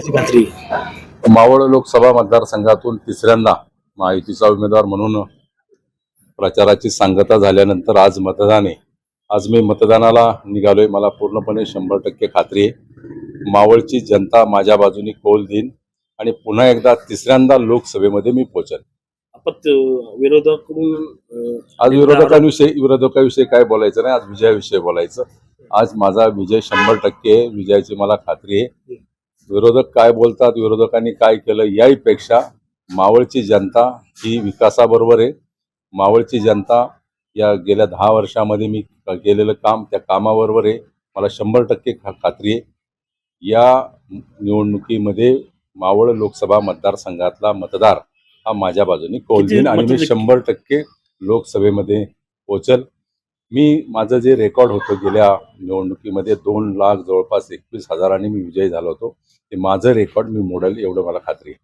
याची खात्री. मावळ लोकसभा मतदारसंघातून तिसऱ्यांदा महायुतीचा उमेदवार म्हणून प्रचाराची सांगता झाल्यानंतर आज मतदान आहे. आज मी मतदानाला निघालोय. मला पूर्णपणे 100% खात्री आहे मावळची जनता माझ्या बाजूने कौल देईन आणि पुन्हा एकदा तिसऱ्यांदा लोकसभेमध्ये मी पोहोचेन. आपण विरोधाकडून आज विरोधकाविषयी काय बोलायचं नाही, आज विजयाविषयी बोलायचं. आज माझा विजय 100% आहे. विजयाची मला खात्री आहे. विरोधक काय बोलतात, विरोधकांनी काय केलं याहीपेक्षा मावळची जनता ही विकासाबरोबर आहे. मावळची जनता या गेल्या 10 वर्षामध्ये मी केलेलं काम, त्या कामाबरोबर आहे. मला 100% खात्री आहे. या निवडणुकीमध्ये मावळ लोकसभा मतदारसंघातला मतदार हा माझ्या बाजूने कौल देईन आणि मी 100% लोकसभेमध्ये पोहोचेल. माझं जे रेकॉर्ड होतं गेल्या निवडणुकीमध्ये 2 लाख जवळपास 21,000 मी विजयी झालो होतो, ते माझं रेकॉर्ड मी मोडेल एवढं मला खात्री आहे.